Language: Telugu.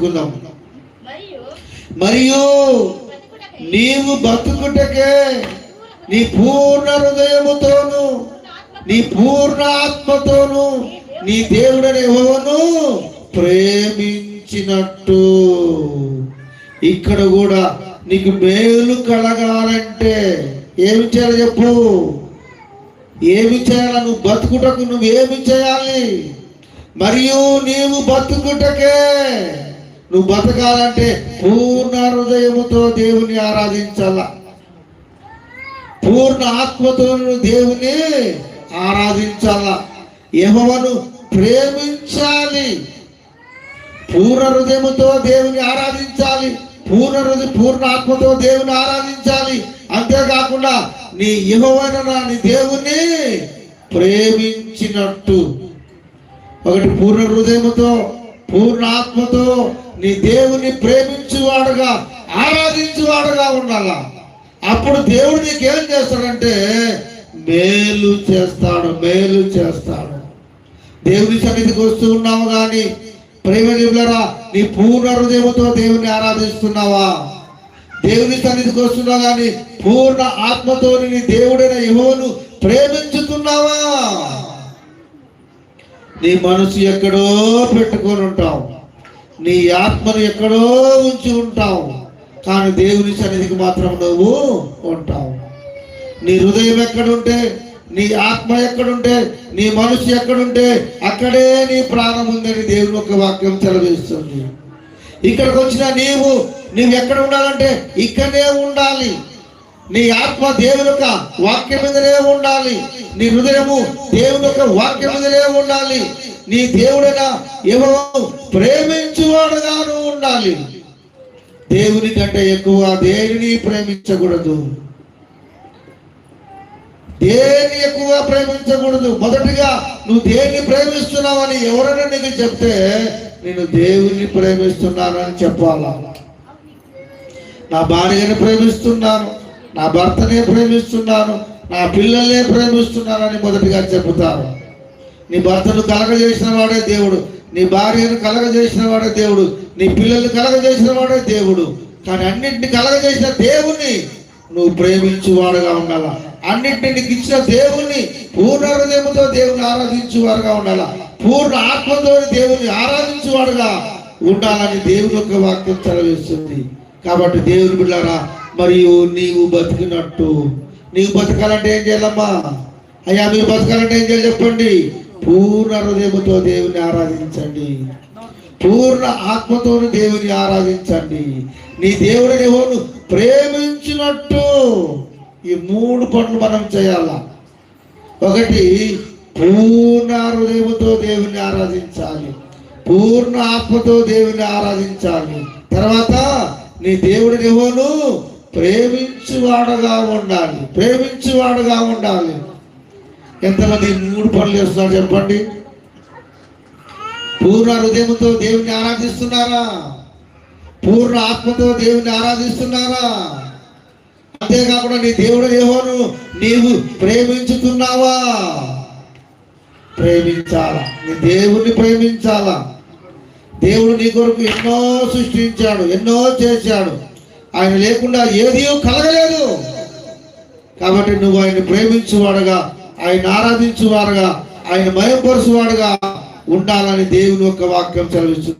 చదువుకుందాం. మరియు నీవు బతుకుటకే నీ పూర్ణ హృదయముతోను నీ పూర్ణ ఆత్మతోను నీ దేవుడైన యెహోవాను ప్రేమించినట్టు. ఇక్కడ కూడా నీకు మేలు కలగాలంటే ఏమి చేయాలి చెప్పు? ఏమి చేయాలి? నువ్వు బతుకుటకు నువ్వేమి చేయాలి? మరియు నీవు బతుకుటకే, నువ్వు బతకాలంటే పూర్ణ హృదయముతో దేవుని ఆరాధించాల, పూర్ణ ఆత్మతో దేవుని ఆరాధించాల, యెహోవాను ప్రేమించాలి, పూర్ణ హృదయముతో దేవుని ఆరాధించాలి, పూర్ణ ఆత్మతో దేవుని ఆరాధించాలి. అంతేకాకుండా నీ యెహోవాను నీ దేవుని ప్రేమించినట్టు. ఒకటి పూర్ణ హృదయముతో పూర్ణ ఆత్మతో నీ దేవుని ప్రేమించువాడుగా ఆరాధించువాడుగా ఉండాలా. అప్పుడు దేవుడు నీకేం చేస్తాడంటే మేలు చేస్తాడు, మేలు చేస్తాడు. దేవుని సన్నిధికి వస్తూ ఉన్నావు కానీ ప్రేమరా నీ పూర్ణ హృదయముతో దేవుని ఆరాధిస్తున్నావా? దేవుని సన్నిధికి వస్తున్నావు కానీ పూర్ణ ఆత్మతో నీ దేవుడైన యెహోవాను ప్రేమించుతున్నావా? నీ మనసు ఎక్కడో పెట్టుకొని ఉంటావు, నీ ఆత్మను ఎక్కడో ఉంచి ఉంటావు, కానీ దేవుని సన్నిధికి మాత్రం నువ్వు ఉంటావు. నీ హృదయం ఎక్కడుంటే, నీ ఆత్మ ఎక్కడుంటే, నీ మనసు ఎక్కడుంటే అక్కడే నీ ప్రాణం ఉందని దేవుని యొక్క వాక్యం సెలవిస్తుంది. ఇక్కడికి వచ్చిన నీవు ఎక్కడ ఉండాలంటే ఇక్కడే ఉండాలి. నీ ఆత్మ దేవుని యొక్క వాక్యం మీదనే ఉండాలి, నీ హృదయము దేవుని యొక్క వాక్యం మీదనే ఉండాలి, నీ దేవుడైన యెహోవాను ప్రేమించువాడుగాను ఉండాలి. దేవుని కంటే ఎక్కువ దేనిని ప్రేమించకూడదు, దేన్ని ఎక్కువ ప్రేమించకూడదు. మొదటిగా నువ్వు దేన్ని ప్రేమిస్తున్నావని ఎవరైనా నీకు చెప్తే నేను దేవుని ప్రేమిస్తున్నానని చెప్పాలా. నా భార్యని ప్రేమిస్తున్నాను, నా భర్తనే ప్రేమిస్తున్నాను, నా పిల్లల్నే ప్రేమిస్తున్నానని మొదటిగా చెబుతాను. నీ భర్తను కలగజేసిన వాడే దేవుడు, నీ భార్యను కలగజేసిన వాడే దేవుడు, నీ పిల్లల్ని కలగజేసిన వాడే దేవుడు. కానీ అన్నింటిని కలగజేసిన దేవుణ్ణి నువ్వు ప్రేమించువాడుగా ఉండాలా. అన్నింటినీ నీకు ఇచ్చిన దేవుణ్ణి పూర్ణ హృదయంతో దేవుని ఆరాధించువాడుగా ఉండాలా, పూర్ణ ఆత్మతో దేవుని ఆరాధించువాడుగా ఉండాలని దేవుని యొక్క వాక్యం సెలవిస్తుంది. కాబట్టి దేవుని బిడ్డలారా, మరియు నీవు బతికినట్టు, నీవు బతకాలంటే ఏం చేయాలమ్మా? అయ్యా మీరు బతకాలంటే ఏం చేయాలి చెప్పండి? పూర్ణ హృదయముతో దేవుని ఆరాధించండి, పూర్ణ ఆత్మతో దేవుని ఆరాధించండి, నీ దేవుడిని యెహోవాను ప్రేమించినట్టు. ఈ 3 పనులు మనం చేయాలా. ఒకటి పూర్ణ హృదయముతో దేవుని ఆరాధించాలి, పూర్ణ ఆత్మతో దేవుని ఆరాధించాలి. తర్వాత నీ దేవుడిని యెహోవాను ప్రేమించువాడుగా ఉండాలి, ప్రేమించువాడుగా ఉండాలి. ఎంతమంది 3 పనులు చేస్తున్నారు చెప్పండి? పూర్ణ హృదయంతో దేవుని ఆరాధిస్తున్నారా? పూర్ణ ఆత్మతో దేవుని ఆరాధిస్తున్నారా? అంతేకాకుండా నీ దేవుడిని యెహోవాను నీవు ప్రేమించుతున్నావా? ప్రేమించాలా, నీ దేవుణ్ణి ప్రేమించాలా. దేవుడు నీ కొరకు ఎన్నో సృష్టించాడు, ఎన్నో చేశాడు, ఆయన లేకుండా ఏదీ కలగలేదు. కాబట్టి నువ్వు ఆయన ప్రేమించువాడుగా, ఆయన ఆరాధించువాడుగా, ఆయన మయంపరుచువాడుగా ఉండాలని దేవుని యొక్క వాక్యం సెలవిస్తుంది.